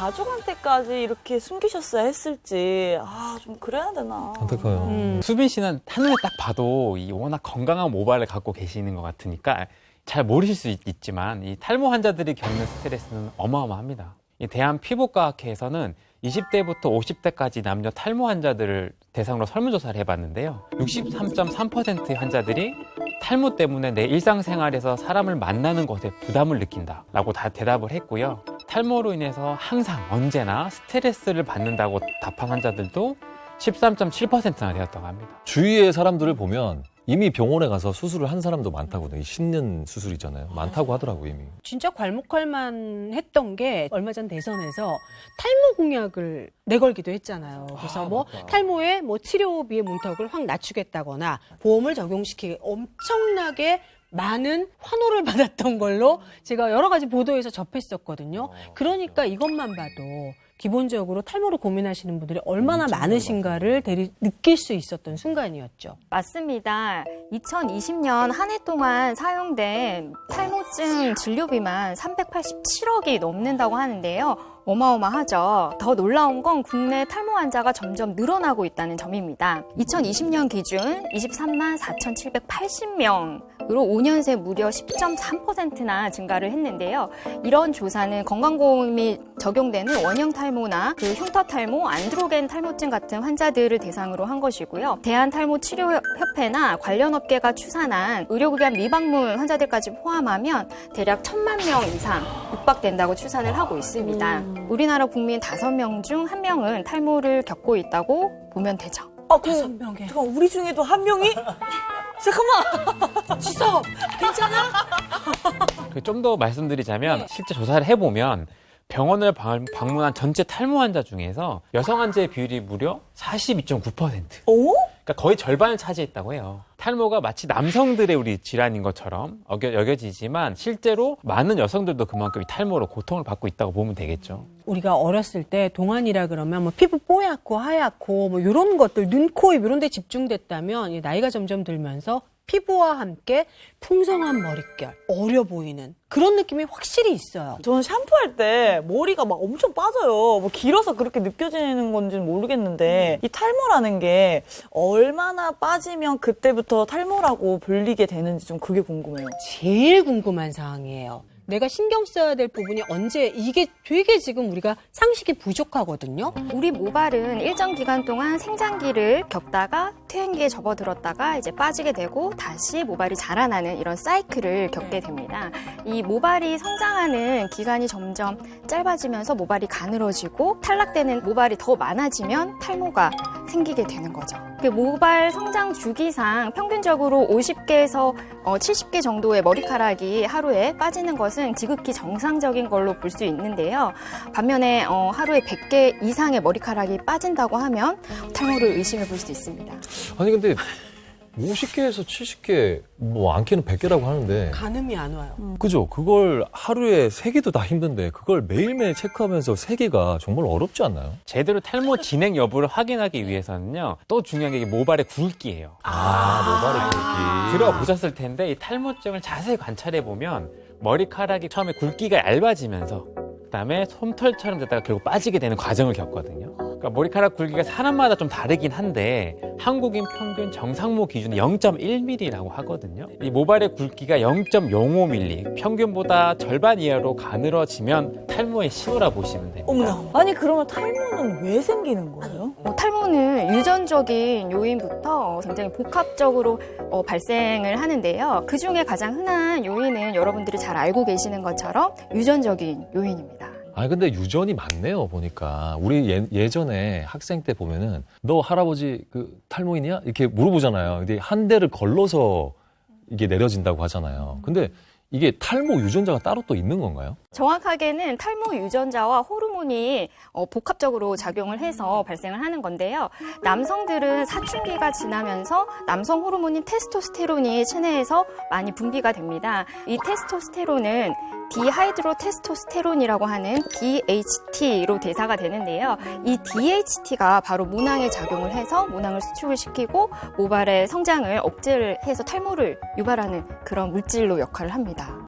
가족한테까지 이렇게 숨기셨어야 했을지 좀 그래야 되나. 안타까워요. 수빈 씨는 한눈에 딱 봐도 이 워낙 건강한 모발을 갖고 계시는 것 같으니까 잘 모르실 수 있지만 이 탈모 환자들이 겪는 스트레스는 어마어마합니다. 이 대한피부과학회에서는 20대부터 50대까지 남녀 탈모 환자들을 대상으로 설문조사를 해봤는데요. 63.3%의 환자들이 탈모 때문에 내 일상생활에서 사람을 만나는 것에 부담을 느낀다라고 다 대답을 했고요. 탈모로 인해서 항상 언제나 스트레스를 받는다고 답한 환자들도 13.7%나 되었다고 합니다. 주위의 사람들을 보면 이미 병원에 가서 수술을 한 사람도 많다거든요. 이 10년 수술 있잖아요. 많다고 하더라고요, 이미. 진짜 괄목할만 했던 게 얼마 전 대선에서 탈모 공약을 내걸기도 했잖아요. 그래서 맞다. 탈모의 치료비의 문턱을 확 낮추겠다거나 보험을 적용시키게 엄청나게 많은 환호를 받았던 걸로 제가 여러 가지 보도에서 접했었거든요. 그러니까 이것만 봐도 기본적으로 탈모로 고민하시는 분들이 얼마나 많으신가를 느낄 수 있었던 순간이었죠. 맞습니다. 2020년 한 해 동안 사용된 탈모증 진료비만 387억이 넘는다고 하는데요. 어마어마하죠. 더 놀라운 건 국내 탈모 환자가 점점 늘어나고 있다는 점입니다. 2020년 기준 23만 4,780명으로 5년 새 무려 10.3%나 증가를 했는데요. 이런 조사는 건강보험이 적용되는 원형 탈모나 흉터 탈모, 안드로겐 탈모증 같은 환자들을 대상으로 한 것이고요. 대한탈모치료협회나 관련 업계가 추산한 의료기관 미방문 환자들까지 포함하면 대략 1,000만 명 이상 육박된다고 추산을 하고 있습니다. 우리나라 국민 5명 중 1명은 탈모를 겪고 있다고 보면 되죠. 5명에. 잠깐 우리 중에도 한 명이? 잠깐만. 지섭 괜찮아? 좀 더 말씀드리자면 실제 조사를 해보면 병원을 방문한 전체 탈모 환자 중에서 여성 환자의 비율이 무려 42.9%. 오? 그러니까 거의 절반을 차지했다고 해요. 탈모가 마치 남성들의 우리 질환인 것처럼 여겨지지만 실제로 많은 여성들도 그만큼 이 탈모로 고통을 받고 있다고 보면 되겠죠. 우리가 어렸을 때 동안이라 그러면 피부 뽀얗고 하얗고 이런 것들, 눈, 코, 입 이런 데 집중됐다면 나이가 점점 들면서 피부와 함께 풍성한 머릿결, 어려 보이는 그런 느낌이 확실히 있어요. 저는 샴푸할 때 머리가 막 엄청 빠져요. 길어서 그렇게 느껴지는 건지는 모르겠는데 이 탈모라는 게 얼마나 빠지면 그때부터 탈모라고 불리게 되는지 좀 그게 궁금해요. 제일 궁금한 사항이에요. 내가 신경 써야 될 부분이 언제, 이게 되게 지금 우리가 상식이 부족하거든요. 우리 모발은 일정 기간 동안 생장기를 겪다가 퇴행기에 접어들었다가 이제 빠지게 되고 다시 모발이 자라나는 이런 사이클을 겪게 됩니다. 이 모발이 성장하는 기간이 점점 짧아지면서 모발이 가늘어지고 탈락되는 모발이 더 많아지면 탈모가 생기게 되는 거죠. 모발 성장 주기상 평균적으로 50개에서 70개 정도의 머리카락이 하루에 빠지는 것은 지극히 정상적인 걸로 볼 수 있는데요. 반면에 하루에 100개 이상의 머리카락이 빠진다고 하면 탈모를 의심해 볼 수 있습니다. 아니, 근데 50개에서 70개, 많게는 100개라고 하는데. 가늠이 안 와요. 그죠? 그걸 하루에 3개도 다 힘든데 그걸 매일매일 체크하면서 3개가 정말 어렵지 않나요? 제대로 탈모 진행 여부를 확인하기 위해서는요. 또 중요한 게 모발의 굵기예요. 모발의 굵기. 들어보셨을 텐데 이 탈모증을 자세히 관찰해 보면 머리카락이 처음에 굵기가 얇아지면서 그다음에 솜털처럼 됐다가 결국 빠지게 되는 과정을 겪거든요. 그러니까 머리카락 굵기가 사람마다 좀 다르긴 한데 한국인 평균 정상모 기준이 0.1mm라고 하거든요. 이 모발의 굵기가 0.05mm, 평균보다 절반 이하로 가늘어지면 탈모의 신호라 보시면 됩니다. 어머나. 아니 그러면 탈모는 왜 생기는 거예요? 탈모는 유전적인 요인부터 굉장히 복합적으로 발생을 하는데요. 그중에 가장 흔한 요인은 여러분들이 잘 알고 계시는 것처럼 유전적인 요인입니다. 아니, 근데 유전이 많네요, 보니까. 우리 예전에 학생 때 보면은, 너 할아버지 탈모인이야? 이렇게 물어보잖아요. 근데 한 대를 걸러서 이게 내려진다고 하잖아요. 근데 이게 탈모 유전자가 따로 또 있는 건가요? 정확하게는 탈모 유전자와 호르몬이 복합적으로 작용을 해서 발생을 하는 건데요. 남성들은 사춘기가 지나면서 남성 호르몬인 테스토스테론이 체내에서 많이 분비가 됩니다. 이 테스토스테론은 디하이드로테스토스테론이라고 하는 DHT로 대사가 되는데요. 이 DHT가 바로 모낭에 작용을 해서 모낭을 수축을 시키고 모발의 성장을 억제를 해서 탈모를 유발하는 그런 물질로 역할을 합니다.